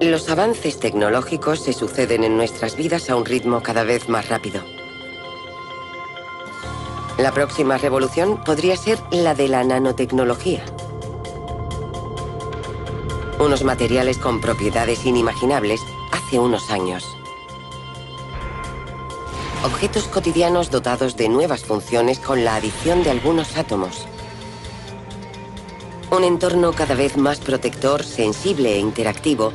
Los avances tecnológicos se suceden en nuestras vidas a un ritmo cada vez más rápido. La próxima revolución podría ser la de la nanotecnología. Unos materiales con propiedades inimaginables hace unos años. Objetos cotidianos dotados de nuevas funciones con la adición de algunos átomos. Un entorno cada vez más protector, sensible e interactivo,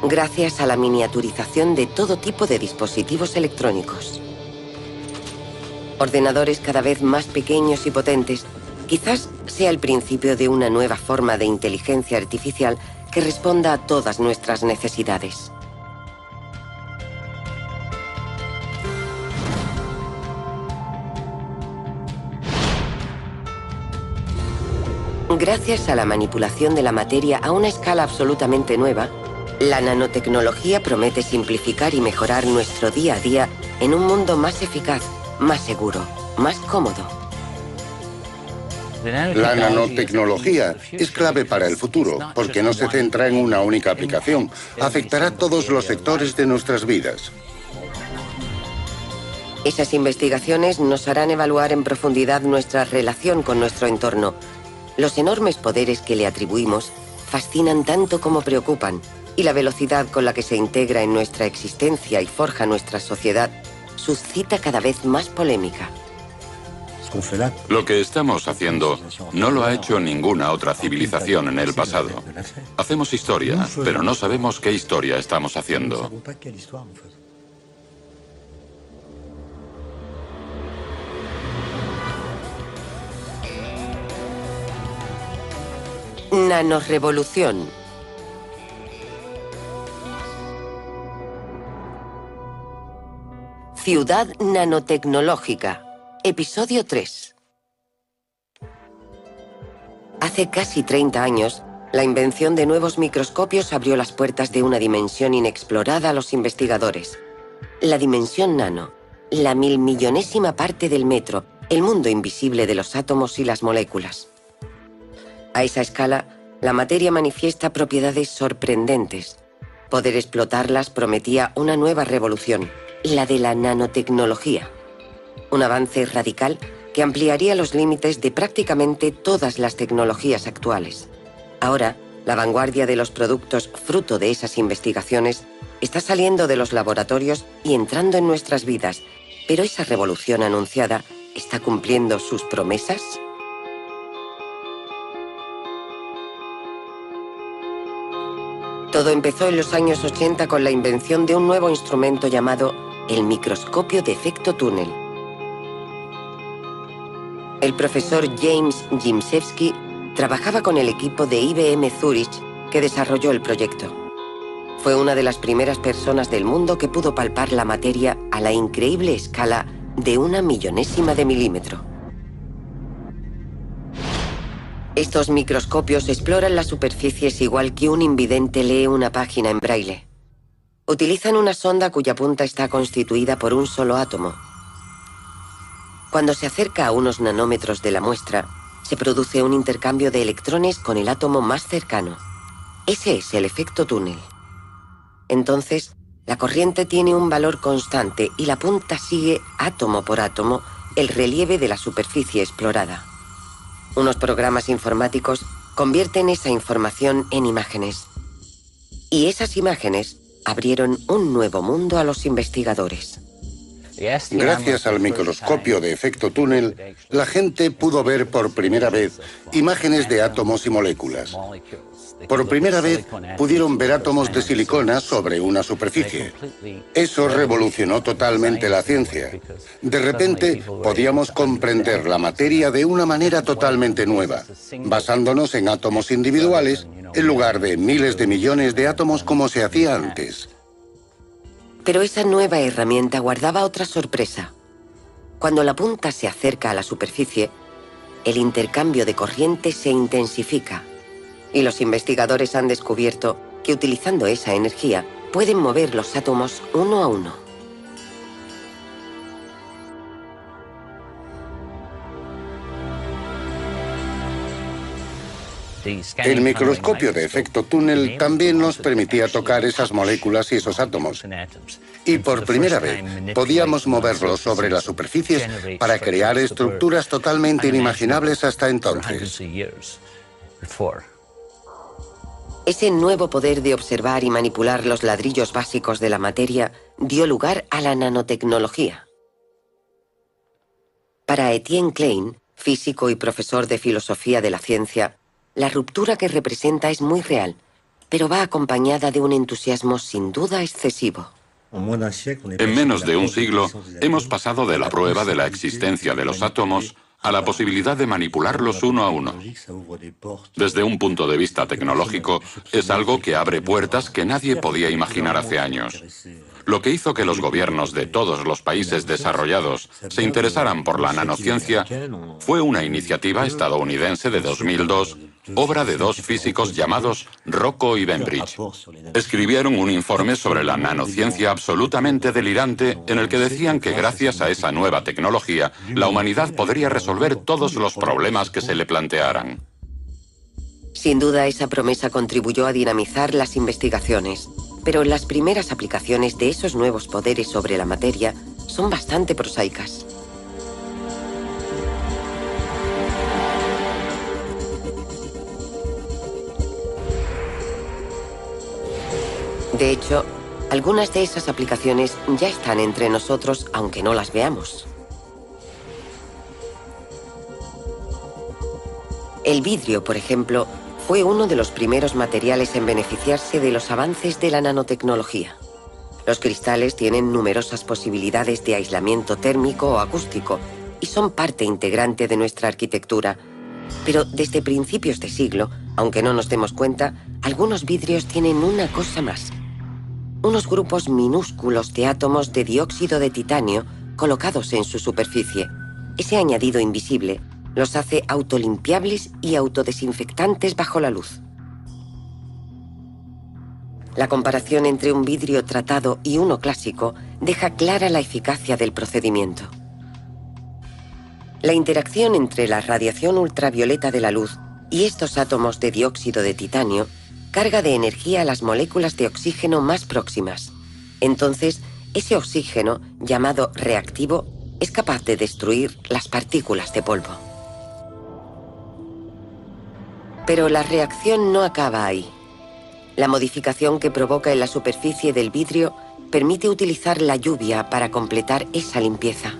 gracias a la miniaturización de todo tipo de dispositivos electrónicos. Ordenadores cada vez más pequeños y potentes, quizás sea el principio de una nueva forma de inteligencia artificial que responda a todas nuestras necesidades. Gracias a la manipulación de la materia a una escala absolutamente nueva, la nanotecnología promete simplificar y mejorar nuestro día a día en un mundo más eficaz, más seguro, más cómodo. La nanotecnología es clave para el futuro, porque no se centra en una única aplicación. Afectará todos los sectores de nuestras vidas. Esas investigaciones nos harán evaluar en profundidad nuestra relación con nuestro entorno. Los enormes poderes que le atribuimos fascinan tanto como preocupan, y la velocidad con la que se integra en nuestra existencia y forja nuestra sociedad suscita cada vez más polémica. Lo que estamos haciendo no lo ha hecho ninguna otra civilización en el pasado. Hacemos historia, pero no sabemos qué historia estamos haciendo. Nanorevolución. Ciudad nanotecnológica. Episodio 3. Hace casi 30 años, la invención de nuevos microscopios abrió las puertas de una dimensión inexplorada a los investigadores. La dimensión nano, la milmillonésima parte del metro, el mundo invisible de los átomos y las moléculas. A esa escala, la materia manifiesta propiedades sorprendentes. Poder explotarlas prometía una nueva revolución, la de la nanotecnología. Un avance radical que ampliaría los límites de prácticamente todas las tecnologías actuales. Ahora, la vanguardia de los productos fruto de esas investigaciones está saliendo de los laboratorios y entrando en nuestras vidas. ¿Pero esa revolución anunciada está cumpliendo sus promesas? Todo empezó en los años 80 con la invención de un nuevo instrumento llamado el microscopio de efecto túnel. El profesor James Gimsewski trabajaba con el equipo de IBM Zurich que desarrolló el proyecto. Fue una de las primeras personas del mundo que pudo palpar la materia a la increíble escala de 1/1000ª de milímetro. Estos microscopios exploran las superficies igual que un invidente lee una página en braille. Utilizan una sonda cuya punta está constituida por un solo átomo. Cuando se acerca a unos nanómetros de la muestra, se produce un intercambio de electrones con el átomo más cercano. Ese es el efecto túnel. Entonces, la corriente tiene un valor constante y la punta sigue, átomo por átomo, el relieve de la superficie explorada. Unos programas informáticos convierten esa información en imágenes. Y esas imágenes abrieron un nuevo mundo a los investigadores. Gracias al microscopio de efecto túnel, la gente pudo ver por primera vez imágenes de átomos y moléculas. Por primera vez pudieron ver átomos de silicona sobre una superficie. Eso revolucionó totalmente la ciencia. De repente podíamos comprender la materia de una manera totalmente nueva, basándonos en átomos individuales en lugar de miles de millones de átomos como se hacía antes. Pero esa nueva herramienta guardaba otra sorpresa. Cuando la punta se acerca a la superficie, el intercambio de corriente se intensifica. Y los investigadores han descubierto que utilizando esa energía pueden mover los átomos uno a uno. El microscopio de efecto túnel también nos permitía tocar esas moléculas y esos átomos. Y por primera vez podíamos moverlos sobre las superficies para crear estructuras totalmente inimaginables hasta entonces. Ese nuevo poder de observar y manipular los ladrillos básicos de la materia dio lugar a la nanotecnología. Para Etienne Klein, físico y profesor de filosofía de la ciencia, la ruptura que representa es muy real, pero va acompañada de un entusiasmo sin duda excesivo. En menos de un siglo, hemos pasado de la prueba de la existencia de los átomos a la posibilidad de manipularlos uno a uno. Desde un punto de vista tecnológico, es algo que abre puertas que nadie podía imaginar hace años. Lo que hizo que los gobiernos de todos los países desarrollados se interesaran por la nanociencia fue una iniciativa estadounidense de 2002, obra de dos físicos llamados Rocco y Bembridge. Escribieron un informe sobre la nanociencia absolutamente delirante en el que decían que gracias a esa nueva tecnología, la humanidad podría resolver todos los problemas que se le plantearan. Sin duda, esa promesa contribuyó a dinamizar las investigaciones, pero las primeras aplicaciones de esos nuevos poderes sobre la materia son bastante prosaicas. De hecho, algunas de esas aplicaciones ya están entre nosotros, aunque no las veamos. El vidrio, por ejemplo, fue uno de los primeros materiales en beneficiarse de los avances de la nanotecnología. Los cristales tienen numerosas posibilidades de aislamiento térmico o acústico y son parte integrante de nuestra arquitectura. Pero desde principios de siglo, aunque no nos demos cuenta, algunos vidrios tienen una cosa más. Unos grupos minúsculos de átomos de dióxido de titanio colocados en su superficie. Ese añadido invisible los hace autolimpiables y autodesinfectantes bajo la luz. La comparación entre un vidrio tratado y uno clásico deja clara la eficacia del procedimiento. La interacción entre la radiación ultravioleta de la luz y estos átomos de dióxido de titanio carga de energía a las moléculas de oxígeno más próximas. Entonces, ese oxígeno, llamado reactivo, es capaz de destruir las partículas de polvo. Pero la reacción no acaba ahí. La modificación que provoca en la superficie del vidrio permite utilizar la lluvia para completar esa limpieza.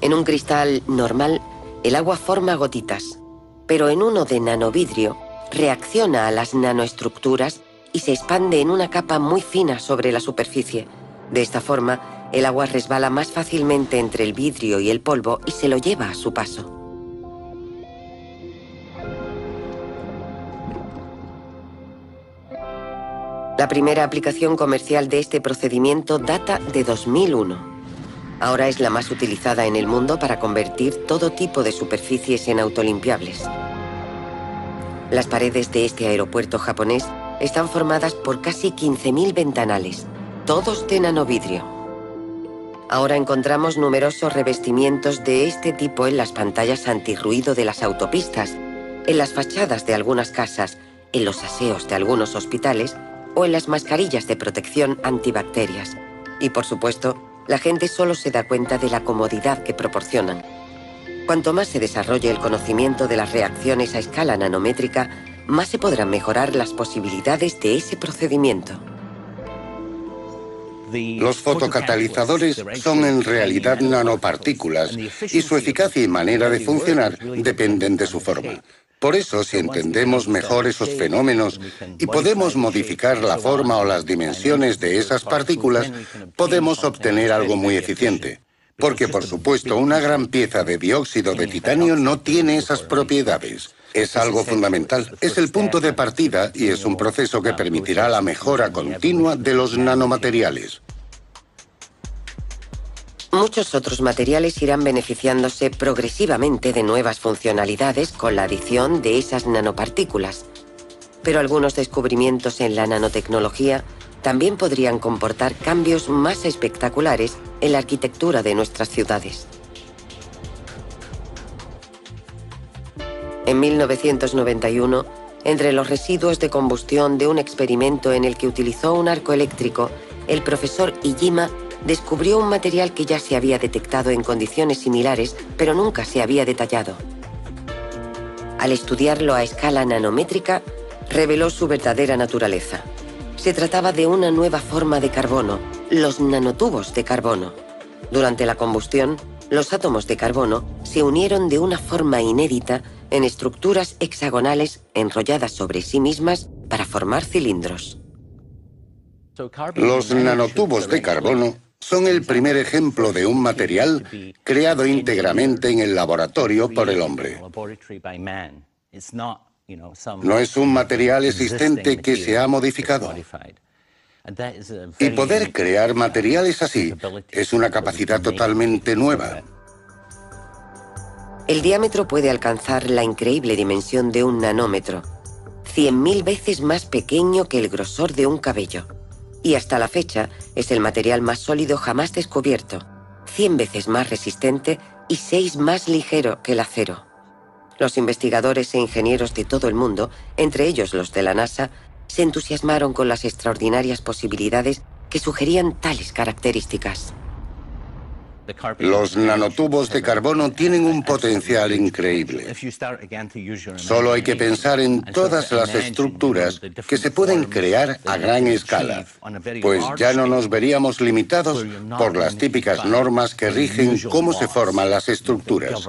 En un cristal normal, el agua forma gotitas, pero en uno de nanovidrio reacciona a las nanoestructuras y se expande en una capa muy fina sobre la superficie. De esta forma, el agua resbala más fácilmente entre el vidrio y el polvo y se lo lleva a su paso. La primera aplicación comercial de este procedimiento data de 2001. Ahora es la más utilizada en el mundo para convertir todo tipo de superficies en autolimpiables. Las paredes de este aeropuerto japonés están formadas por casi 15.000 ventanales, todos de nanovidrio. Ahora encontramos numerosos revestimientos de este tipo en las pantallas antirruido de las autopistas, en las fachadas de algunas casas, en los aseos de algunos hospitales o en las mascarillas de protección antibacterias. Y por supuesto, la gente solo se da cuenta de la comodidad que proporcionan. Cuanto más se desarrolle el conocimiento de las reacciones a escala nanométrica, más se podrán mejorar las posibilidades de ese procedimiento. Los fotocatalizadores son en realidad nanopartículas y su eficacia y manera de funcionar dependen de su forma. Por eso, si entendemos mejor esos fenómenos y podemos modificar la forma o las dimensiones de esas partículas, podemos obtener algo muy eficiente. Porque, por supuesto, una gran pieza de dióxido de titanio no tiene esas propiedades. Es algo fundamental, es el punto de partida y es un proceso que permitirá la mejora continua de los nanomateriales. Muchos otros materiales irán beneficiándose progresivamente de nuevas funcionalidades con la adición de esas nanopartículas. Pero algunos descubrimientos en la nanotecnología también podrían comportar cambios más espectaculares en la arquitectura de nuestras ciudades. En 1991 Entre los residuos de combustión de un experimento en el que utilizó un arco eléctrico, el profesor Iijima descubrió un material que ya se había detectado en condiciones similares, pero nunca se había detallado. Al estudiarlo a escala nanométrica, reveló su verdadera naturaleza. Se trataba de una nueva forma de carbono, los nanotubos de carbono. Durante la combustión, los átomos de carbono se unieron de una forma inédita en estructuras hexagonales enrolladas sobre sí mismas para formar cilindros. Los nanotubos de carbono son el primer ejemplo de un material creado íntegramente en el laboratorio por el hombre. No es un material existente que se ha modificado. Y poder crear materiales así es una capacidad totalmente nueva. El diámetro puede alcanzar la increíble dimensión de un nanómetro, 100.000 veces más pequeño que el grosor de un cabello. Y hasta la fecha es el material más sólido jamás descubierto, 100 veces más resistente y 6 más ligero que el acero. Los investigadores e ingenieros de todo el mundo, entre ellos los de la NASA, se entusiasmaron con las extraordinarias posibilidades que sugerían tales características. Los nanotubos de carbono tienen un potencial increíble. Solo hay que pensar en todas las estructuras que se pueden crear a gran escala, pues ya no nos veríamos limitados por las típicas normas que rigen cómo se forman las estructuras.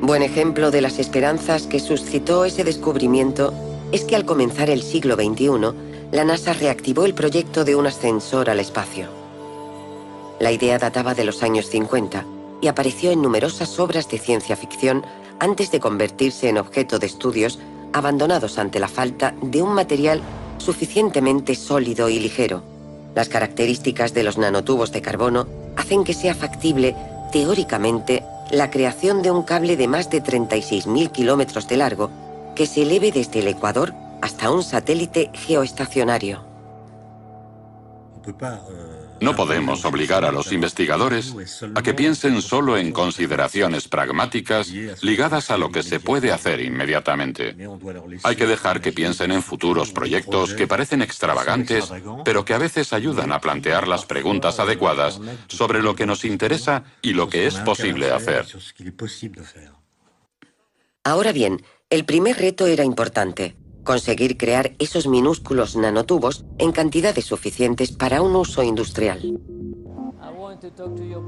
Buen ejemplo de las esperanzas que suscitó ese descubrimiento es que al comenzar el siglo XXI, la NASA reactivó el proyecto de un ascensor al espacio. La idea databa de los años 50 y apareció en numerosas obras de ciencia ficción antes de convertirse en objeto de estudios abandonados ante la falta de un material suficientemente sólido y ligero. Las características de los nanotubos de carbono hacen que sea factible, teóricamente, la creación de un cable de más de 36.000 kilómetros de largo que se eleve desde el Ecuador hasta un satélite geoestacionario. No podemos obligar a los investigadores a que piensen solo en consideraciones pragmáticas ligadas a lo que se puede hacer inmediatamente. Hay que dejar que piensen en futuros proyectos que parecen extravagantes, pero que a veces ayudan a plantear las preguntas adecuadas sobre lo que nos interesa y lo que es posible hacer. Ahora bien, el primer reto era importante: conseguir crear esos minúsculos nanotubos en cantidades suficientes para un uso industrial.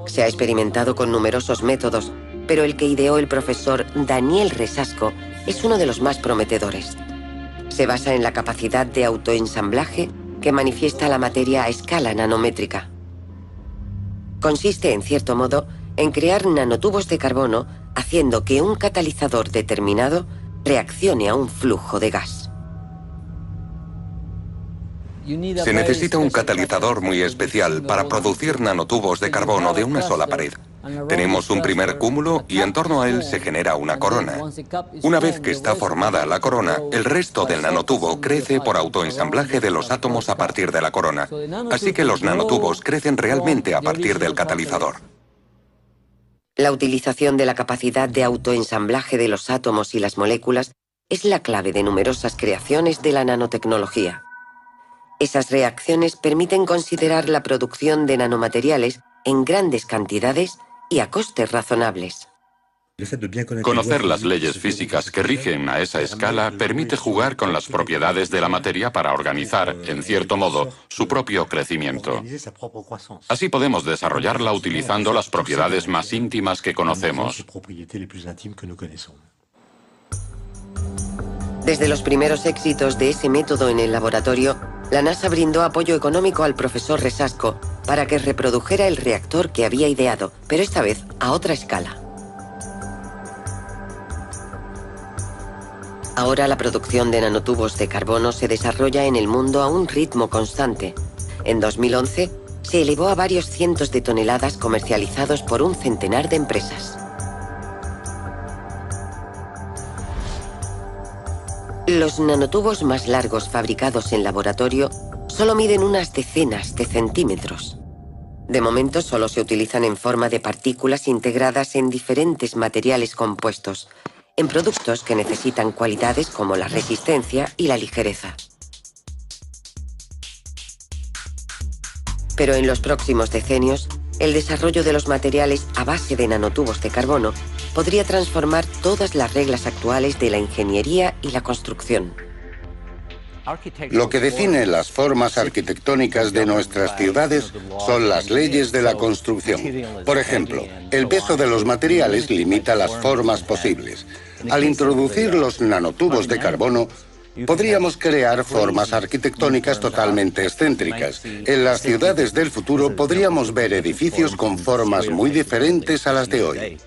Se ha experimentado con numerosos métodos, pero el que ideó el profesor Daniel Resasco es uno de los más prometedores. Se basa en la capacidad de autoensamblaje que manifiesta la materia a escala nanométrica. Consiste, en cierto modo, en crear nanotubos de carbono haciendo que un catalizador determinado reaccione a un flujo de gas. Se necesita un catalizador muy especial para producir nanotubos de carbono de una sola pared. Tenemos un primer cúmulo y en torno a él se genera una corona. Una vez que está formada la corona, el resto del nanotubo crece por autoensamblaje de los átomos a partir de la corona. Así que los nanotubos crecen realmente a partir del catalizador. La utilización de la capacidad de autoensamblaje de los átomos y las moléculas es la clave de numerosas creaciones de la nanotecnología. Esas reacciones permiten considerar la producción de nanomateriales en grandes cantidades y a costes razonables. Conocer las leyes físicas que rigen a esa escala permite jugar con las propiedades de la materia para organizar, en cierto modo, su propio crecimiento. Así podemos desarrollarla utilizando las propiedades más íntimas que conocemos. Desde los primeros éxitos de ese método en el laboratorio, la NASA brindó apoyo económico al profesor Resasco para que reprodujera el reactor que había ideado, pero esta vez a otra escala. Ahora la producción de nanotubos de carbono se desarrolla en el mundo a un ritmo constante. En 2011 se elevó a varios cientos de toneladas comercializados por un centenar de empresas. Los nanotubos más largos fabricados en laboratorio solo miden unas decenas de centímetros. De momento solo se utilizan en forma de partículas integradas en diferentes materiales compuestos, en productos que necesitan cualidades como la resistencia y la ligereza. Pero en los próximos decenios, el desarrollo de los materiales a base de nanotubos de carbono podría transformar todas las reglas actuales de la ingeniería y la construcción. Lo que define las formas arquitectónicas de nuestras ciudades son las leyes de la construcción. Por ejemplo, el peso de los materiales limita las formas posibles. Al introducir los nanotubos de carbono, podríamos crear formas arquitectónicas totalmente excéntricas. En las ciudades del futuro podríamos ver edificios con formas muy diferentes a las de hoy.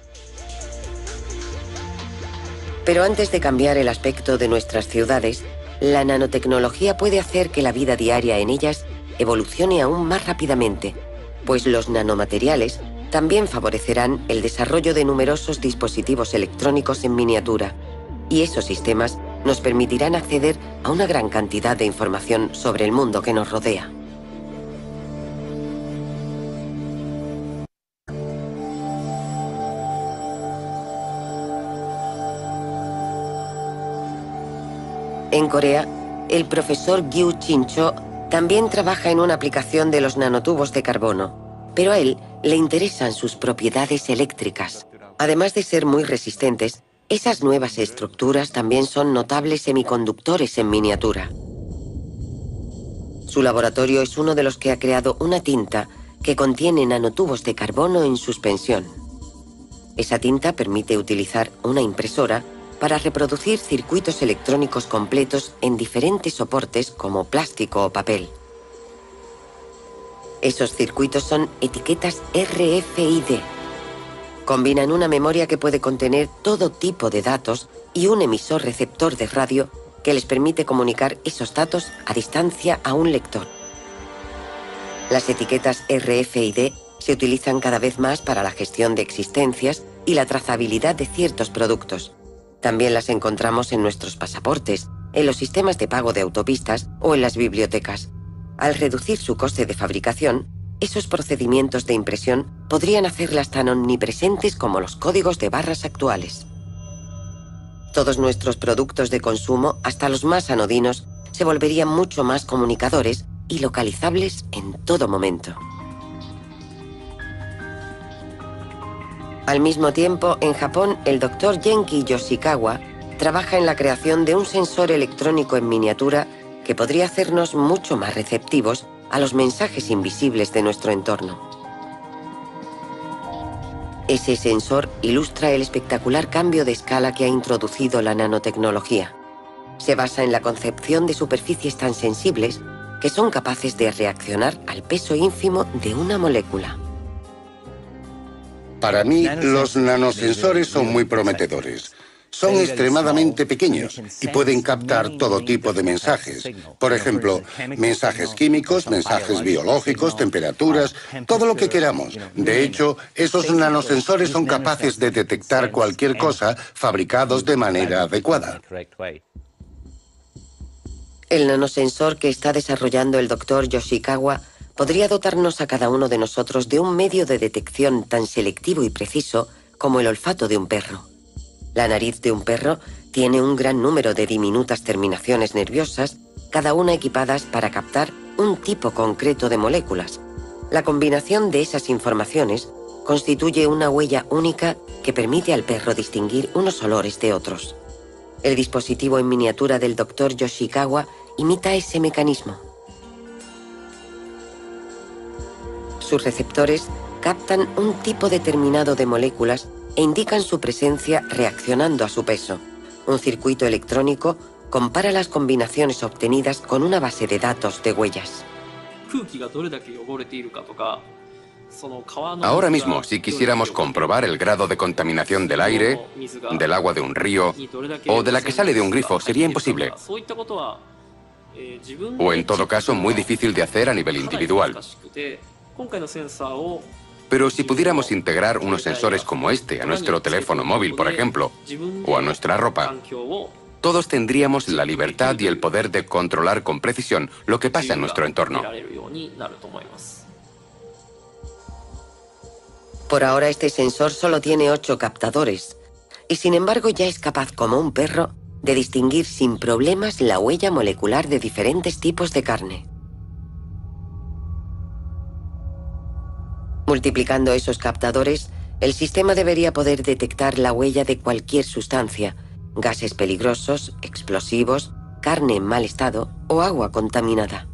Pero antes de cambiar el aspecto de nuestras ciudades, la nanotecnología puede hacer que la vida diaria en ellas evolucione aún más rápidamente, pues los nanomateriales también favorecerán el desarrollo de numerosos dispositivos electrónicos en miniatura, y esos sistemas nos permitirán acceder a una gran cantidad de información sobre el mundo que nos rodea. En Corea, el profesor Gyu Chin-cho también trabaja en una aplicación de los nanotubos de carbono, pero a él le interesan sus propiedades eléctricas. Además de ser muy resistentes, esas nuevas estructuras también son notables semiconductores en miniatura. Su laboratorio es uno de los que ha creado una tinta que contiene nanotubos de carbono en suspensión. Esa tinta permite utilizar una impresora para reproducir circuitos electrónicos completos en diferentes soportes como plástico o papel. Esos circuitos son etiquetas RFID. Combinan una memoria que puede contener todo tipo de datos y un emisor receptor de radio que les permite comunicar esos datos a distancia a un lector. Las etiquetas RFID se utilizan cada vez más para la gestión de existencias y la trazabilidad de ciertos productos. También las encontramos en nuestros pasaportes, en los sistemas de pago de autopistas o en las bibliotecas. Al reducir su coste de fabricación, esos procedimientos de impresión podrían hacerlas tan omnipresentes como los códigos de barras actuales. Todos nuestros productos de consumo, hasta los más anodinos, se volverían mucho más comunicadores y localizables en todo momento. Al mismo tiempo, en Japón, el Dr. Genki Yoshikawa trabaja en la creación de un sensor electrónico en miniatura que podría hacernos mucho más receptivos a los mensajes invisibles de nuestro entorno. Ese sensor ilustra el espectacular cambio de escala que ha introducido la nanotecnología. Se basa en la concepción de superficies tan sensibles que son capaces de reaccionar al peso ínfimo de una molécula. Para mí, los nanosensores son muy prometedores. Son extremadamente pequeños y pueden captar todo tipo de mensajes. Por ejemplo, mensajes químicos, mensajes biológicos, temperaturas, todo lo que queramos. De hecho, esos nanosensores son capaces de detectar cualquier cosa fabricados de manera adecuada. El nanosensor que está desarrollando el Dr. Yoshikawa podría dotarnos a cada uno de nosotros de un medio de detección tan selectivo y preciso como el olfato de un perro. La nariz de un perro tiene un gran número de diminutas terminaciones nerviosas, cada una equipadas para captar un tipo concreto de moléculas. La combinación de esas informaciones constituye una huella única que permite al perro distinguir unos olores de otros. El dispositivo en miniatura del Dr. Yoshikawa imita ese mecanismo. Sus receptores captan un tipo determinado de moléculas e indican su presencia reaccionando a su peso. Un circuito electrónico compara las combinaciones obtenidas con una base de datos de huellas. Ahora mismo, si quisiéramos comprobar el grado de contaminación del aire, del agua de un río o de la que sale de un grifo, sería imposible. O en todo caso, muy difícil de hacer a nivel individual. Pero si pudiéramos integrar unos sensores como este a nuestro teléfono móvil, por ejemplo, o a nuestra ropa, todos tendríamos la libertad y el poder de controlar con precisión lo que pasa en nuestro entorno. Por ahora este sensor solo tiene 8 captadores y sin embargo ya es capaz, como un perro, de distinguir sin problemas la huella molecular de diferentes tipos de carne. Multiplicando esos captadores, el sistema debería poder detectar la huella de cualquier sustancia, gases peligrosos, explosivos, carne en mal estado o agua contaminada.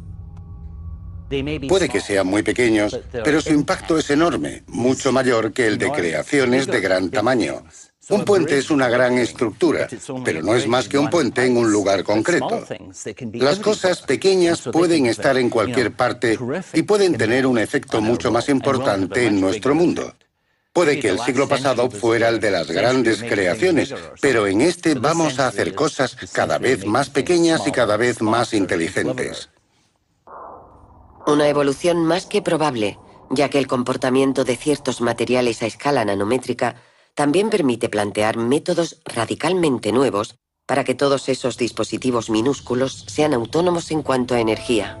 Puede que sean muy pequeños, pero su impacto es enorme, mucho mayor que el de creaciones de gran tamaño. Un puente es una gran estructura, pero no es más que un puente en un lugar concreto. Las cosas pequeñas pueden estar en cualquier parte y pueden tener un efecto mucho más importante en nuestro mundo. Puede que el siglo pasado fuera el de las grandes creaciones, pero en este vamos a hacer cosas cada vez más pequeñas y cada vez más inteligentes. Una evolución más que probable, ya que el comportamiento de ciertos materiales a escala nanométrica también permite plantear métodos radicalmente nuevos para que todos esos dispositivos minúsculos sean autónomos en cuanto a energía.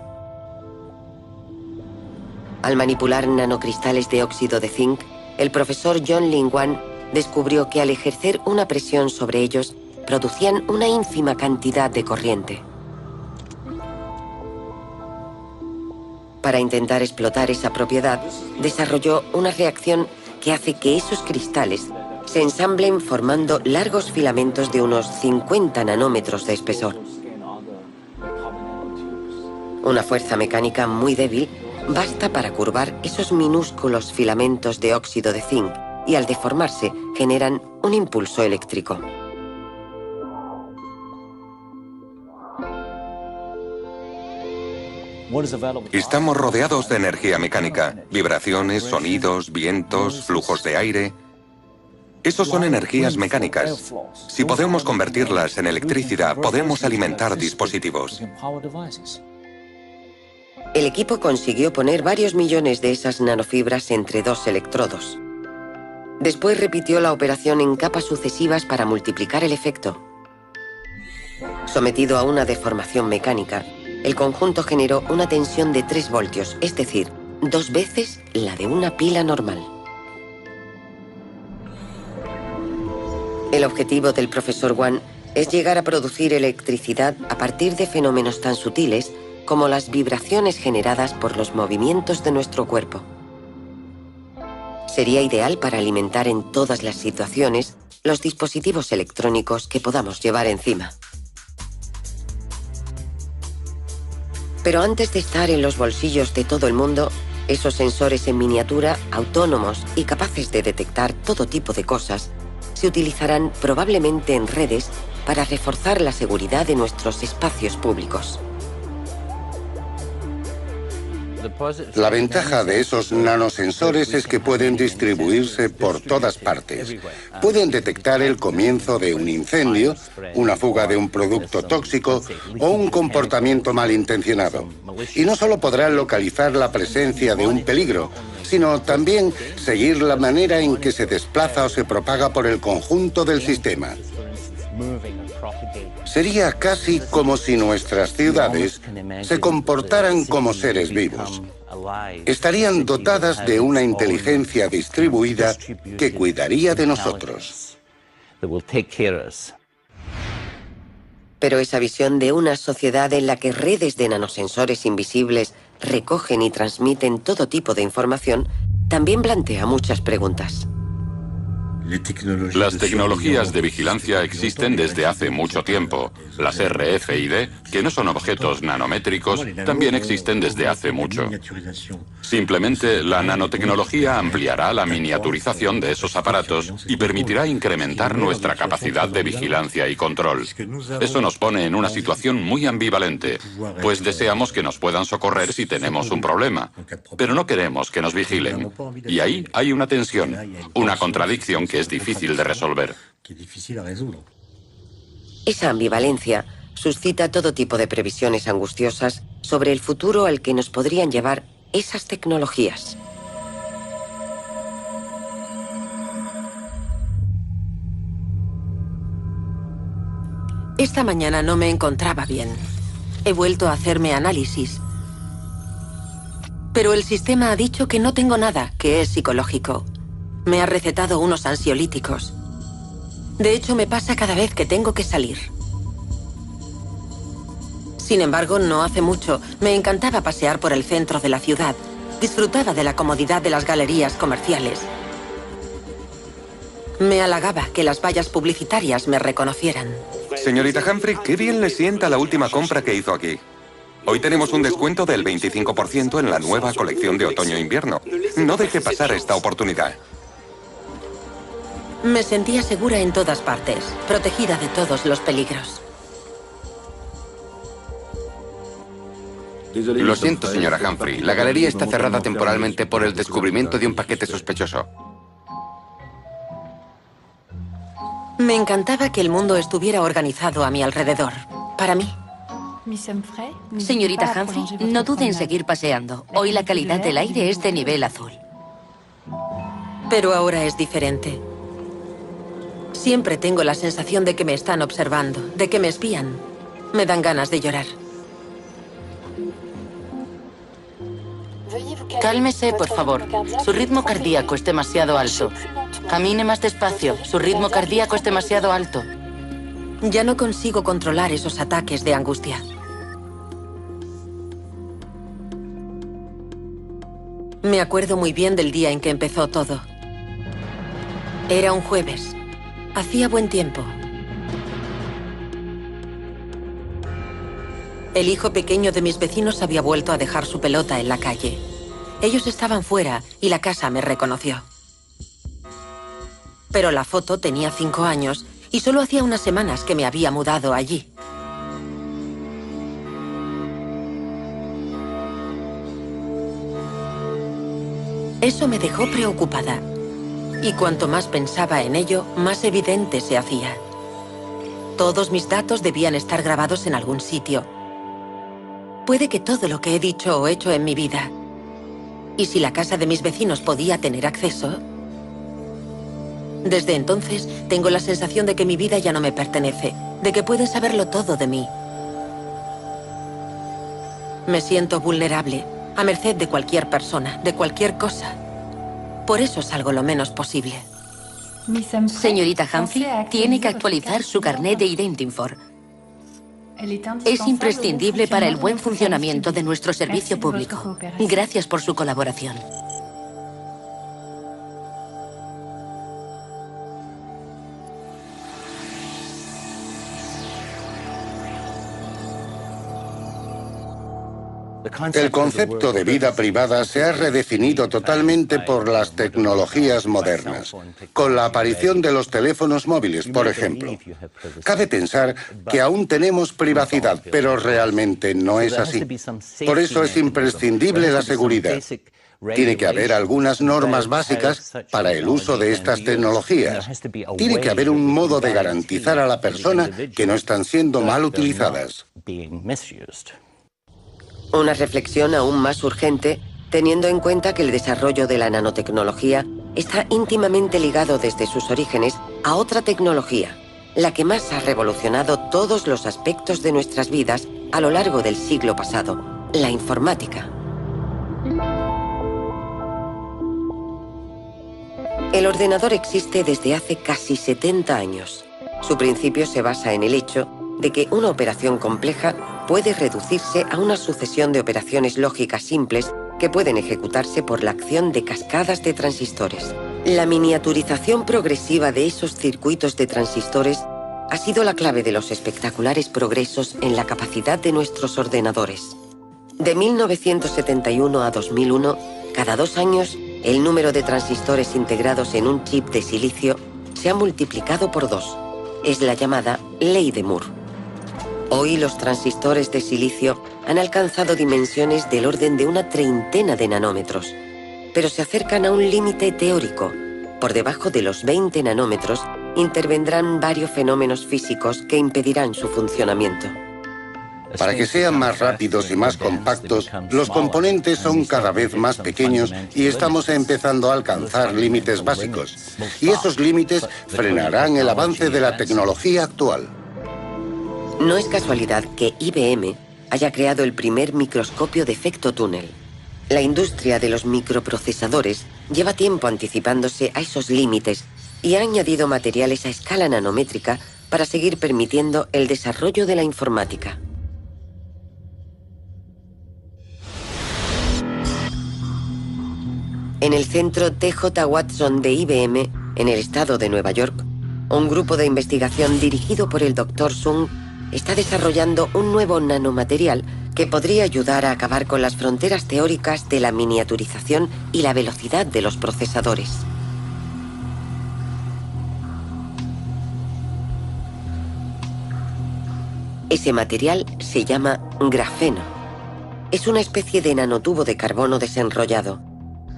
Al manipular nanocristales de óxido de zinc, el profesor John Lin-Wan descubrió que al ejercer una presión sobre ellos, producían una ínfima cantidad de corriente. Para intentar explotar esa propiedad, desarrolló una reacción que hace que esos cristales se ensamblen formando largos filamentos de unos 50 nanómetros de espesor. Una fuerza mecánica muy débil basta para curvar esos minúsculos filamentos de óxido de zinc y al deformarse generan un impulso eléctrico. Estamos rodeados de energía mecánica, vibraciones, sonidos, vientos, flujos de aire. Esos son energías mecánicas. Si podemos convertirlas en electricidad, podemos alimentar dispositivos. El equipo consiguió poner varios millones de esas nanofibras entre 2 electrodos. Después repitió la operación en capas sucesivas para multiplicar el efecto. Sometido a una deformación mecánica, el conjunto generó una tensión de 3 voltios, es decir, 2 veces la de una pila normal. El objetivo del profesor Wan es llegar a producir electricidad a partir de fenómenos tan sutiles como las vibraciones generadas por los movimientos de nuestro cuerpo. Sería ideal para alimentar en todas las situaciones los dispositivos electrónicos que podamos llevar encima. Pero antes de estar en los bolsillos de todo el mundo, esos sensores en miniatura, autónomos y capaces de detectar todo tipo de cosas, se utilizarán probablemente en redes para reforzar la seguridad de nuestros espacios públicos. La ventaja de esos nanosensores es que pueden distribuirse por todas partes. Pueden detectar el comienzo de un incendio, una fuga de un producto tóxico o un comportamiento malintencionado. Y no solo podrán localizar la presencia de un peligro, sino también seguir la manera en que se desplaza o se propaga por el conjunto del sistema. Sería casi como si nuestras ciudades se comportaran como seres vivos. Estarían dotadas de una inteligencia distribuida que cuidaría de nosotros. Pero esa visión de una sociedad en la que redes de nanosensores invisibles recogen y transmiten todo tipo de información también plantea muchas preguntas. Las tecnologías de vigilancia existen desde hace mucho tiempo. Las RFID, que no son objetos nanométricos, también existen desde hace mucho. Simplemente, la nanotecnología ampliará la miniaturización de esos aparatos y permitirá incrementar nuestra capacidad de vigilancia y control. Eso nos pone en una situación muy ambivalente, pues deseamos que nos puedan socorrer si tenemos un problema, pero no queremos que nos vigilen. Y ahí hay una tensión, una contradicción que es difícil de resolver. Esa ambivalencia suscita todo tipo de previsiones angustiosas sobre el futuro al que nos podrían llevar esas tecnologías. Esta mañana no me encontraba bien. He vuelto a hacerme análisis. Pero el sistema ha dicho que no tengo nada, que es psicológico. Me ha recetado unos ansiolíticos. De hecho, me pasa cada vez que tengo que salir. Sin embargo, no hace mucho me encantaba pasear por el centro de la ciudad. Disfrutaba de la comodidad de las galerías comerciales. Me halagaba que las vallas publicitarias me reconocieran. Señorita Humphrey, qué bien le sienta la última compra que hizo aquí. Hoy tenemos un descuento del 25% en la nueva colección de otoño-invierno. No deje pasar esta oportunidad. Me sentía segura en todas partes, protegida de todos los peligros. Lo siento, señora Humphrey. La galería está cerrada temporalmente por el descubrimiento de un paquete sospechoso. Me encantaba que el mundo estuviera organizado a mi alrededor. Para mí. Señorita Humphrey, no dude en seguir paseando. Hoy la calidad del aire es de nivel azul. Pero ahora es diferente. Siempre tengo la sensación de que me están observando, de que me espían. Me dan ganas de llorar. Cálmese, por favor. Su ritmo cardíaco es demasiado alto. Camine más despacio. Su ritmo cardíaco es demasiado alto. Ya no consigo controlar esos ataques de angustia. Me acuerdo muy bien del día en que empezó todo. Era un jueves. Hacía buen tiempo. El hijo pequeño de mis vecinos había vuelto a dejar su pelota en la calle. Ellos estaban fuera y la casa me reconoció. Pero la foto tenía 5 años y solo hacía unas semanas que me había mudado allí. Eso me dejó preocupada. Y cuanto más pensaba en ello, más evidente se hacía. Todos mis datos debían estar grabados en algún sitio. Puede que todo lo que he dicho o hecho en mi vida. ¿Y si la casa de mis vecinos podía tener acceso? Desde entonces, tengo la sensación de que mi vida ya no me pertenece, de que pueden saberlo todo de mí. Me siento vulnerable, a merced de cualquier persona, de cualquier cosa. Por eso salgo lo menos posible. Señorita Humphrey, tiene que actualizar su carnet de Identifor. Es imprescindible para el buen funcionamiento de nuestro servicio público. Gracias por su colaboración. El concepto de vida privada se ha redefinido totalmente por las tecnologías modernas, con la aparición de los teléfonos móviles, por ejemplo. Cabe pensar que aún tenemos privacidad, pero realmente no es así. Por eso es imprescindible la seguridad. Tiene que haber algunas normas básicas para el uso de estas tecnologías. Tiene que haber un modo de garantizar a la persona que no están siendo mal utilizadas. Una reflexión aún más urgente, teniendo en cuenta que el desarrollo de la nanotecnología está íntimamente ligado desde sus orígenes a otra tecnología, la que más ha revolucionado todos los aspectos de nuestras vidas a lo largo del siglo pasado, la informática. El ordenador existe desde hace casi 70 años. Su principio se basa en el hecho de que una operación compleja puede reducirse a una sucesión de operaciones lógicas simples que pueden ejecutarse por la acción de cascadas de transistores. La miniaturización progresiva de esos circuitos de transistores ha sido la clave de los espectaculares progresos en la capacidad de nuestros ordenadores. De 1971 a 2001, cada 2 años, el número de transistores integrados en un chip de silicio se ha multiplicado por 2. Es la llamada Ley de Moore. Hoy los transistores de silicio han alcanzado dimensiones del orden de una treintena de nanómetros, pero se acercan a un límite teórico. Por debajo de los 20 nanómetros intervendrán varios fenómenos físicos que impedirán su funcionamiento. Para que sean más rápidos y más compactos, los componentes son cada vez más pequeños y estamos empezando a alcanzar límites básicos. Y esos límites frenarán el avance de la tecnología actual. No es casualidad que IBM haya creado el primer microscopio de efecto túnel. La industria de los microprocesadores lleva tiempo anticipándose a esos límites y ha añadido materiales a escala nanométrica para seguir permitiendo el desarrollo de la informática. En el centro T.J. Watson de IBM, en el estado de Nueva York, un grupo de investigación dirigido por el Dr. Sun está desarrollando un nuevo nanomaterial que podría ayudar a acabar con las fronteras teóricas de la miniaturización y la velocidad de los procesadores. Ese material se llama grafeno. Es una especie de nanotubo de carbono desenrollado.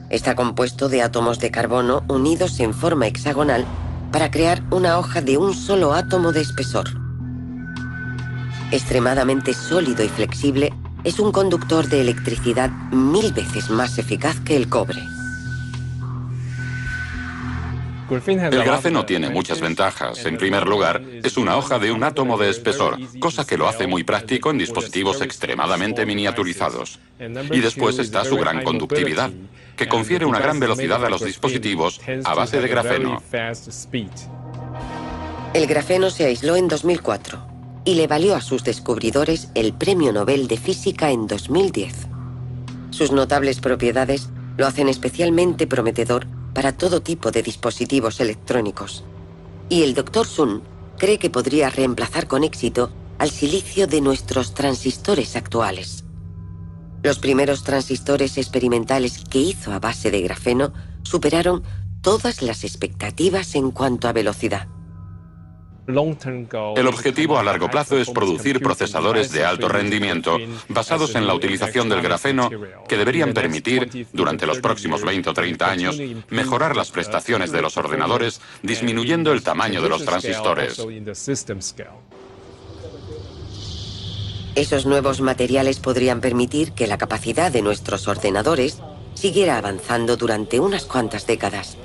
Está compuesto de átomos de carbono unidos en forma hexagonal para crear una hoja de un solo átomo de espesor. Extremadamente sólido y flexible, es un conductor de electricidad 1000 veces más eficaz que el cobre. El grafeno tiene muchas ventajas. En primer lugar, es una hoja de un átomo de espesor, cosa que lo hace muy práctico en dispositivos extremadamente miniaturizados. Y después está su gran conductividad, que confiere una gran velocidad a los dispositivos a base de grafeno. El grafeno se aisló en 2004 y le valió a sus descubridores el Premio Nobel de Física en 2010. Sus notables propiedades lo hacen especialmente prometedor para todo tipo de dispositivos electrónicos. Y el Dr. Sun cree que podría reemplazar con éxito al silicio de nuestros transistores actuales. Los primeros transistores experimentales que hizo a base de grafeno superaron todas las expectativas en cuanto a velocidad. El objetivo a largo plazo es producir procesadores de alto rendimiento basados en la utilización del grafeno que deberían permitir, durante los próximos 20 o 30 años, mejorar las prestaciones de los ordenadores, disminuyendo el tamaño de los transistores. Esos nuevos materiales podrían permitir que la capacidad de nuestros ordenadores siguiera avanzando durante unas cuantas décadas.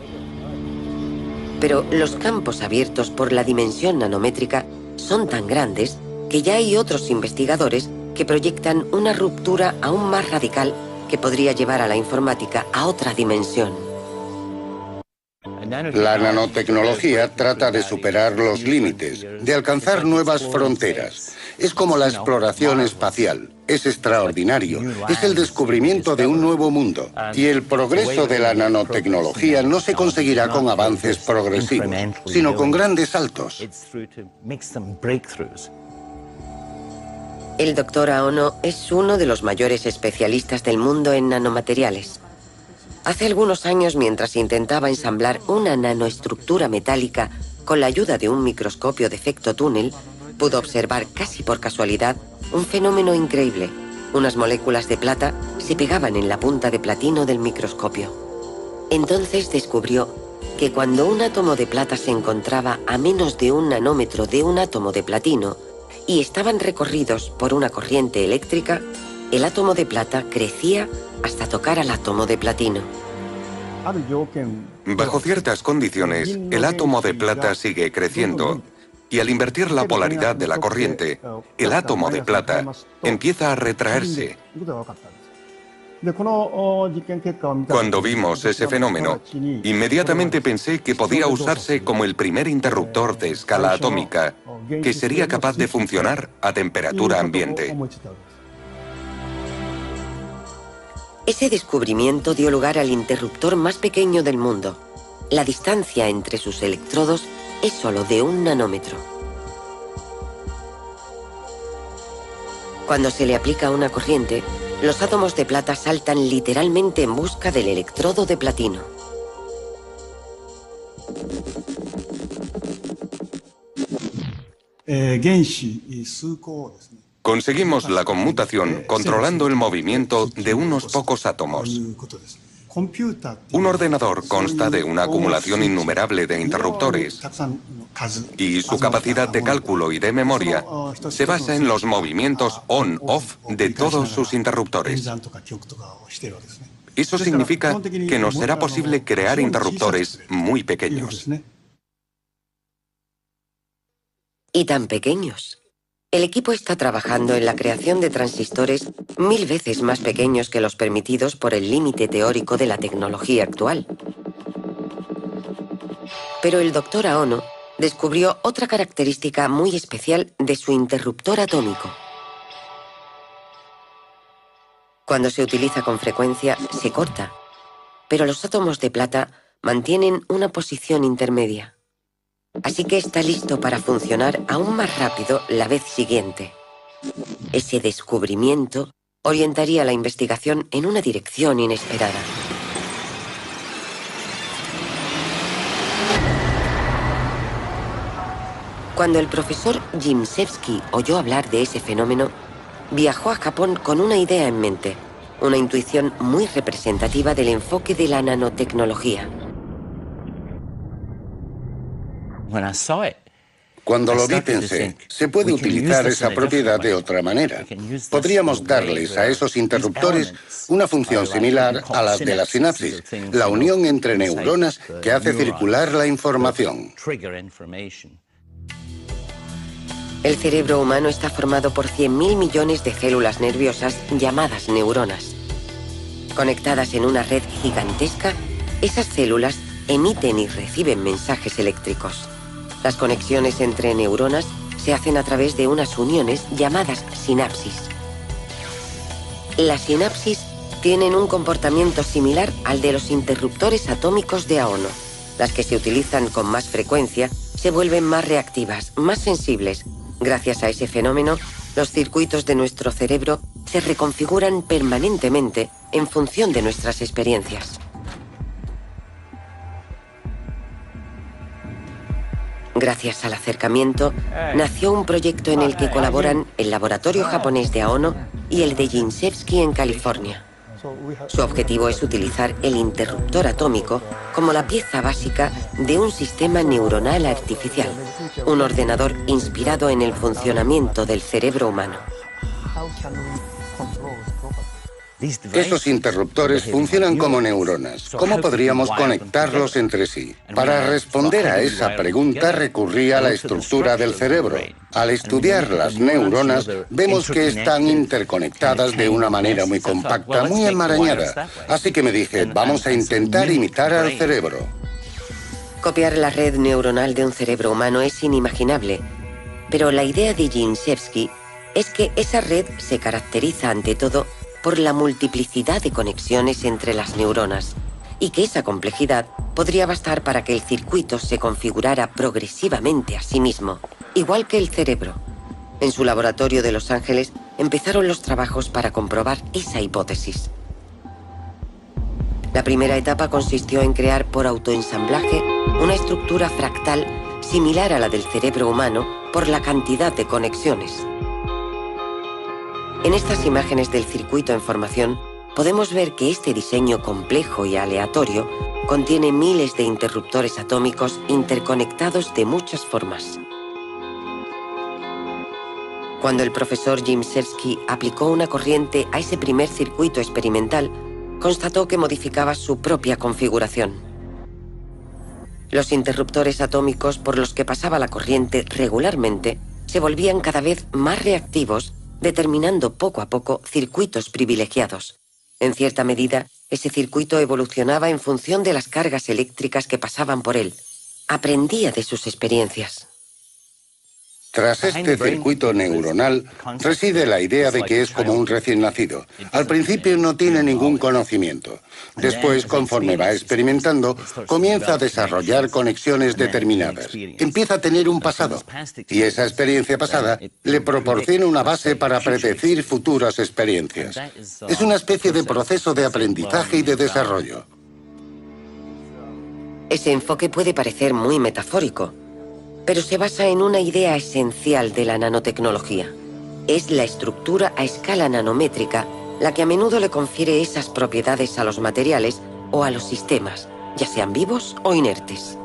Pero los campos abiertos por la dimensión nanométrica son tan grandes que ya hay otros investigadores que proyectan una ruptura aún más radical que podría llevar a la informática a otra dimensión. La nanotecnología trata de superar los límites, de alcanzar nuevas fronteras. Es como la exploración espacial. Es extraordinario. Es el descubrimiento de un nuevo mundo. Y el progreso de la nanotecnología no se conseguirá con avances progresivos, sino con grandes saltos. El Dr. Aono es uno de los mayores especialistas del mundo en nanomateriales. Hace algunos años, mientras intentaba ensamblar una nanoestructura metálica con la ayuda de un microscopio de efecto túnel, pudo observar casi por casualidad un fenómeno increíble. Unas moléculas de plata se pegaban en la punta de platino del microscopio. Entonces descubrió que cuando un átomo de plata se encontraba a menos de 1 nanómetro de un átomo de platino y estaban recorridos por una corriente eléctrica, el átomo de plata crecía hasta tocar al átomo de platino. Bajo ciertas condiciones, el átomo de plata sigue creciendo. Y al invertir la polaridad de la corriente, el átomo de plata empieza a retraerse. Cuando vimos ese fenómeno, inmediatamente pensé que podía usarse como el primer interruptor de escala atómica que sería capaz de funcionar a temperatura ambiente. Ese descubrimiento dio lugar al interruptor más pequeño del mundo. La distancia entre sus electrodos es solo de 1 nanómetro. Cuando se le aplica una corriente, los átomos de plata saltan literalmente en busca del electrodo de platino. Conseguimos la conmutación controlando el movimiento de unos pocos átomos. Un ordenador consta de una acumulación innumerable de interruptores y su capacidad de cálculo y de memoria se basa en los movimientos on-off de todos sus interruptores. Eso significa que nos será posible crear interruptores muy pequeños. Y tan pequeños El equipo está trabajando en la creación de transistores 1000 veces más pequeños que los permitidos por el límite teórico de la tecnología actual. Pero el Dr. Aono descubrió otra característica muy especial de su interruptor atómico. Cuando se utiliza con frecuencia, se corta, pero los átomos de plata mantienen una posición intermedia. Así que está listo para funcionar aún más rápido la vez siguiente. Ese descubrimiento orientaría la investigación en una dirección inesperada. Cuando el profesor Jimszewski oyó hablar de ese fenómeno, viajó a Japón con una idea en mente, una intuición muy representativa del enfoque de la nanotecnología. Cuando lo vi pensé, se puede utilizar esa propiedad de otra manera. Podríamos darles a esos interruptores una función similar a las de la sinapsis, la unión entre neuronas que hace circular la información. El cerebro humano está formado por 100.000 millones de células nerviosas llamadas neuronas. Conectadas en una red gigantesca, esas células emiten y reciben mensajes eléctricos. Las conexiones entre neuronas se hacen a través de unas uniones llamadas sinapsis. Las sinapsis tienen un comportamiento similar al de los interruptores atómicos de Aono. Las que se utilizan con más frecuencia se vuelven más reactivas, más sensibles. Gracias a ese fenómeno, los circuitos de nuestro cerebro se reconfiguran permanentemente en función de nuestras experiencias. Gracias al acercamiento, nació un proyecto en el que colaboran el laboratorio japonés de Aono y el de Jimszewski en California. Su objetivo es utilizar el interruptor atómico como la pieza básica de un sistema neuronal artificial, un ordenador inspirado en el funcionamiento del cerebro humano. Esos interruptores funcionan como neuronas. ¿Cómo podríamos conectarlos entre sí? Para responder a esa pregunta recurrí a la estructura del cerebro. Al estudiar las neuronas, vemos que están interconectadas de una manera muy compacta, muy enmarañada. Así que me dije, vamos a intentar imitar al cerebro. Copiar la red neuronal de un cerebro humano es inimaginable, pero la idea de Jimszewski es que esa red se caracteriza ante todo por la multiplicidad de conexiones entre las neuronas, y que esa complejidad podría bastar para que el circuito se configurara progresivamente a sí mismo, igual que el cerebro. En su laboratorio de Los Ángeles empezaron los trabajos para comprobar esa hipótesis. La primera etapa consistió en crear por autoensamblaje una estructura fractal similar a la del cerebro humano por la cantidad de conexiones. En estas imágenes del circuito en formación, podemos ver que este diseño complejo y aleatorio contiene miles de interruptores atómicos interconectados de muchas formas. Cuando el profesor Jimszewski aplicó una corriente a ese primer circuito experimental, constató que modificaba su propia configuración. Los interruptores atómicos por los que pasaba la corriente regularmente se volvían cada vez más reactivos, determinando poco a poco circuitos privilegiados. En cierta medida, ese circuito evolucionaba en función de las cargas eléctricas que pasaban por él. Aprendía de sus experiencias. Tras este circuito neuronal reside la idea de que es como un recién nacido. Al principio no tiene ningún conocimiento. Después, conforme va experimentando, comienza a desarrollar conexiones determinadas. Empieza a tener un pasado. Y esa experiencia pasada le proporciona una base para predecir futuras experiencias. Es una especie de proceso de aprendizaje y de desarrollo. Ese enfoque puede parecer muy metafórico, pero se basa en una idea esencial de la nanotecnología. Es la estructura a escala nanométrica la que a menudo le confiere esas propiedades a los materiales o a los sistemas, ya sean vivos o inertes.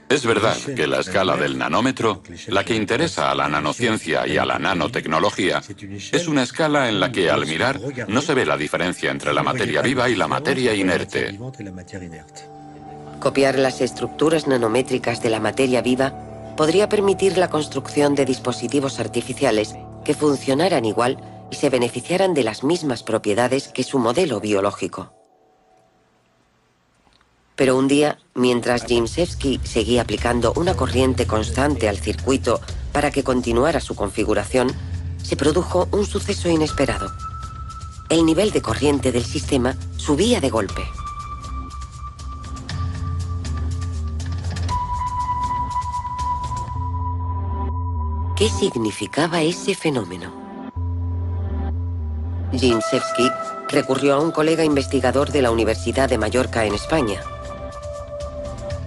Es verdad que la escala del nanómetro, la que interesa a la nanociencia y a la nanotecnología, es una escala en la que al mirar no se ve la diferencia entre la materia viva y la materia inerte. Copiar las estructuras nanométricas de la materia viva podría permitir la construcción de dispositivos artificiales que funcionaran igual y se beneficiaran de las mismas propiedades que su modelo biológico. Pero un día, mientras Gimsevsky seguía aplicando una corriente constante al circuito para que continuara su configuración, se produjo un suceso inesperado. El nivel de corriente del sistema subía de golpe. ¿Qué significaba ese fenómeno? Gimsevsky recurrió a un colega investigador de la Universidad de Mallorca en España,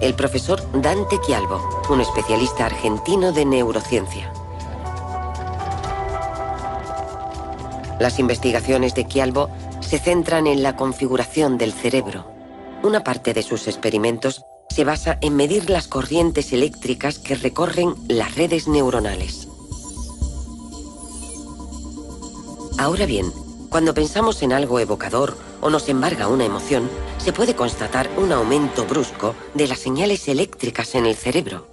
el profesor Dante Chialbo, un especialista argentino de neurociencia. Las investigaciones de Chialbo se centran en la configuración del cerebro. Una parte de sus experimentos se basa en medir las corrientes eléctricas que recorren las redes neuronales. Ahora bien, cuando pensamos en algo evocador o nos embarga una emoción, se puede constatar un aumento brusco de las señales eléctricas en el cerebro.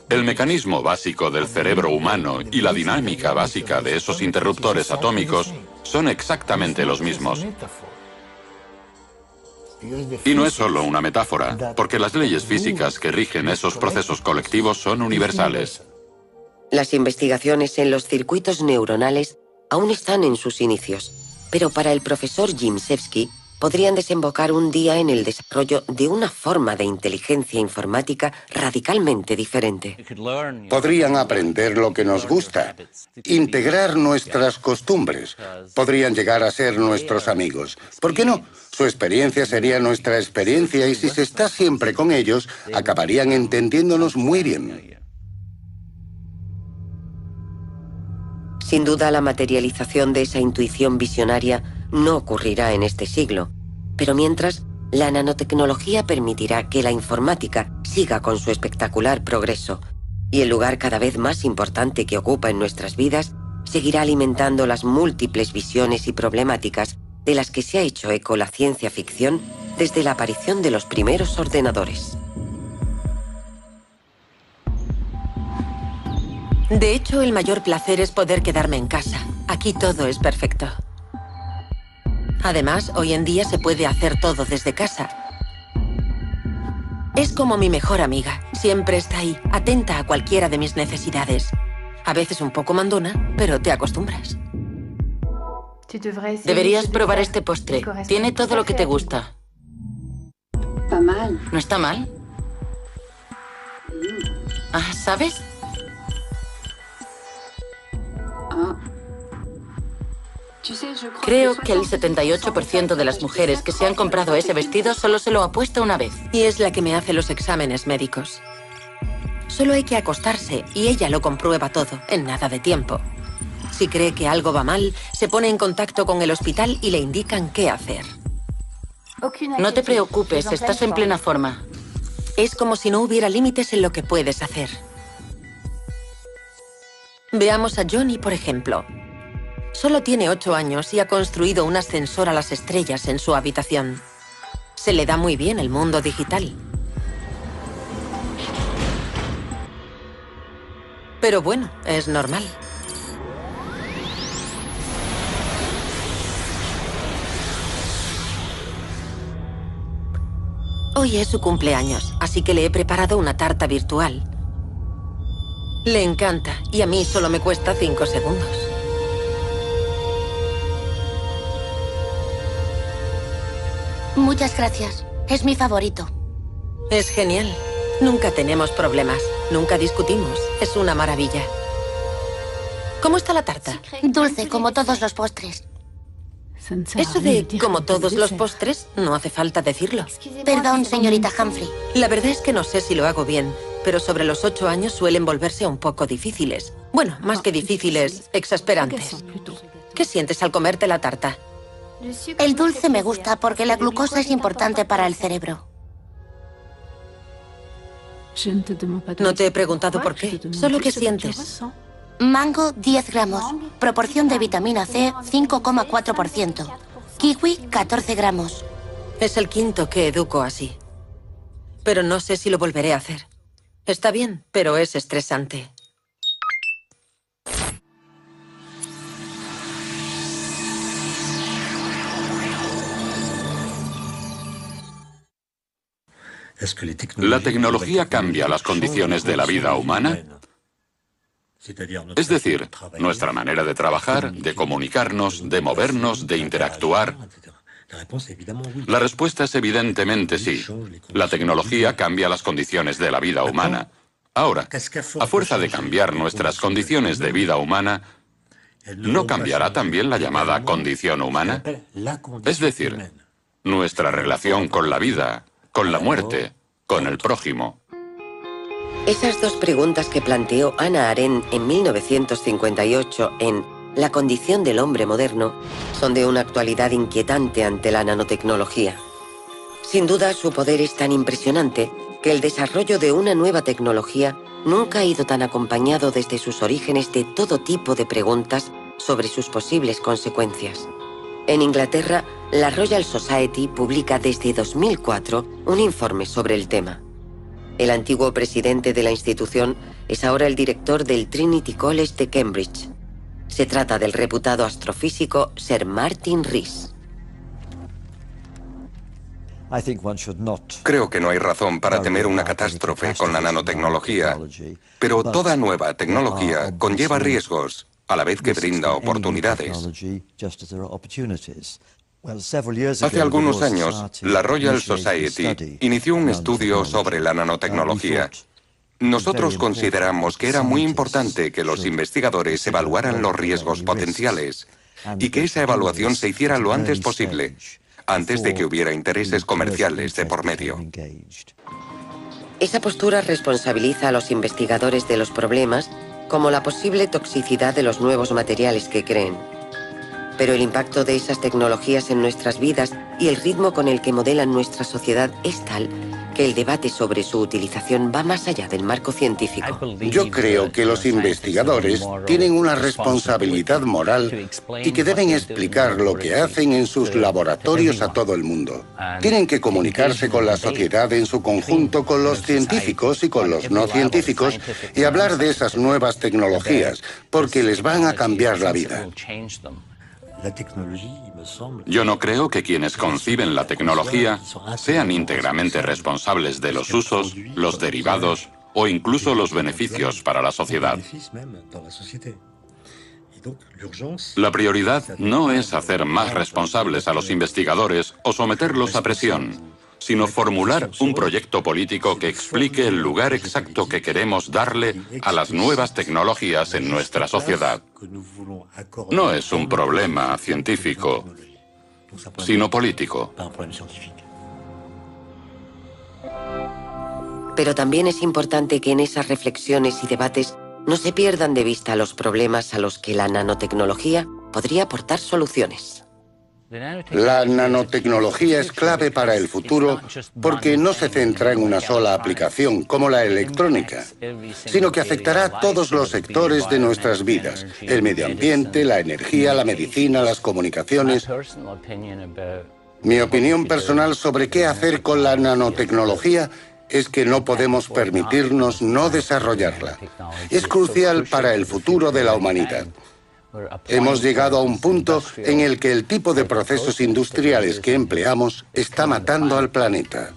El mecanismo básico del cerebro humano y la dinámica básica de esos interruptores atómicos son exactamente los mismos. Y no es solo una metáfora, porque las leyes físicas que rigen esos procesos colectivos son universales. Las investigaciones en los circuitos neuronales aún están en sus inicios, pero para el profesor Gimsevsky podrían desembocar un día en el desarrollo de una forma de inteligencia informática radicalmente diferente. Podrían aprender lo que nos gusta, integrar nuestras costumbres, podrían llegar a ser nuestros amigos. ¿Por qué no? Su experiencia sería nuestra experiencia y si se está siempre con ellos, acabarían entendiéndonos muy bien. Sin duda, la materialización de esa intuición visionaria no ocurrirá en este siglo, pero mientras, la nanotecnología permitirá que la informática siga con su espectacular progreso y el lugar cada vez más importante que ocupa en nuestras vidas seguirá alimentando las múltiples visiones y problemáticas de las que se ha hecho eco la ciencia ficción desde la aparición de los primeros ordenadores. De hecho, el mayor placer es poder quedarme en casa. Aquí todo es perfecto. Además, hoy en día se puede hacer todo desde casa. Es como mi mejor amiga. Siempre está ahí, atenta a cualquiera de mis necesidades. A veces un poco mandona, pero te acostumbras. Deberías probar este postre. Tiene todo lo que te gusta. ¿No está mal? Ah, ¿sabes? Creo que el 78% de las mujeres que se han comprado ese vestido solo se lo ha puesto una vez. Y es la que me hace los exámenes médicos. Solo hay que acostarse y ella lo comprueba todo, en nada de tiempo. Si cree que algo va mal, se pone en contacto con el hospital y le indican qué hacer. No te preocupes, estás en plena forma. Es como si no hubiera límites en lo que puedes hacer. Veamos a Johnny, por ejemplo. Solo tiene 8 años y ha construido un ascensor a las estrellas en su habitación. Se le da muy bien el mundo digital. Pero bueno, es normal. Hoy es su cumpleaños, así que le he preparado una tarta virtual. Le encanta y a mí solo me cuesta 5 segundos. Muchas gracias. Es mi favorito. Es genial. Nunca tenemos problemas. Nunca discutimos. Es una maravilla. ¿Cómo está la tarta? Dulce, como todos los postres. Eso de como todos los postres, no hace falta decirlo. Perdón, señorita Humphrey. La verdad es que no sé si lo hago bien, pero sobre los 8 años suelen volverse un poco difíciles. Bueno, más que difíciles, exasperantes. ¿Qué sientes al comerte la tarta? El dulce me gusta porque la glucosa es importante para el cerebro. No te he preguntado por qué. Solo qué sientes. Mango, 10 gramos. Proporción de vitamina C, 5,4%. Kiwi, 14 gramos. Es el quinto que educo así. Pero no sé si lo volveré a hacer. Está bien, pero es estresante. ¿La tecnología cambia las condiciones de la vida humana? Es decir, nuestra manera de trabajar, de comunicarnos, de movernos, de interactuar. La respuesta es evidentemente sí. La tecnología cambia las condiciones de la vida humana. Ahora, a fuerza de cambiar nuestras condiciones de vida humana, ¿no cambiará también la llamada condición humana? Es decir, nuestra relación con la vida, con la muerte, con el prójimo. Esas dos preguntas que planteó Hannah Arendt en 1958 en La condición del hombre moderno son de una actualidad inquietante ante la nanotecnología. Sin duda, su poder es tan impresionante que el desarrollo de una nueva tecnología nunca ha ido tan acompañado desde sus orígenes de todo tipo de preguntas sobre sus posibles consecuencias. En Inglaterra, la Royal Society publica desde 2004 un informe sobre el tema. El antiguo presidente de la institución es ahora el director del Trinity College de Cambridge. Se trata del reputado astrofísico Sir Martin Rees. Creo que no hay razón para temer una catástrofe con la nanotecnología, pero toda nueva tecnología conlleva riesgos, a la vez que brinda oportunidades. Hace algunos años, la Royal Society inició un estudio sobre la nanotecnología. Nosotros consideramos que era muy importante que los investigadores evaluaran los riesgos potenciales y que esa evaluación se hiciera lo antes posible, antes de que hubiera intereses comerciales de por medio. Esa postura responsabiliza a los investigadores de los problemas, como la posible toxicidad de los nuevos materiales que creen. Pero el impacto de esas tecnologías en nuestras vidas y el ritmo con el que modelan nuestra sociedad es tal que el debate sobre su utilización va más allá del marco científico. Yo creo que los investigadores tienen una responsabilidad moral y que deben explicar lo que hacen en sus laboratorios a todo el mundo. Tienen que comunicarse con la sociedad en su conjunto, con los científicos y con los no científicos, y hablar de esas nuevas tecnologías, porque les van a cambiar la vida. Yo no creo que quienes conciben la tecnología sean íntegramente responsables de los usos, los derivados o incluso los beneficios para la sociedad. La prioridad no es hacer más responsables a los investigadores o someterlos a presión, sino formular un proyecto político que explique el lugar exacto que queremos darle a las nuevas tecnologías en nuestra sociedad. No es un problema científico, sino político. Pero también es importante que en esas reflexiones y debates no se pierdan de vista los problemas a los que la nanotecnología podría aportar soluciones. La nanotecnología es clave para el futuro porque no se centra en una sola aplicación, como la electrónica, sino que afectará a todos los sectores de nuestras vidas: el medio ambiente, la energía, la medicina, las comunicaciones. Mi opinión personal sobre qué hacer con la nanotecnología es que no podemos permitirnos no desarrollarla. Es crucial para el futuro de la humanidad. Hemos llegado a un punto en el que el tipo de procesos industriales que empleamos está matando al planeta.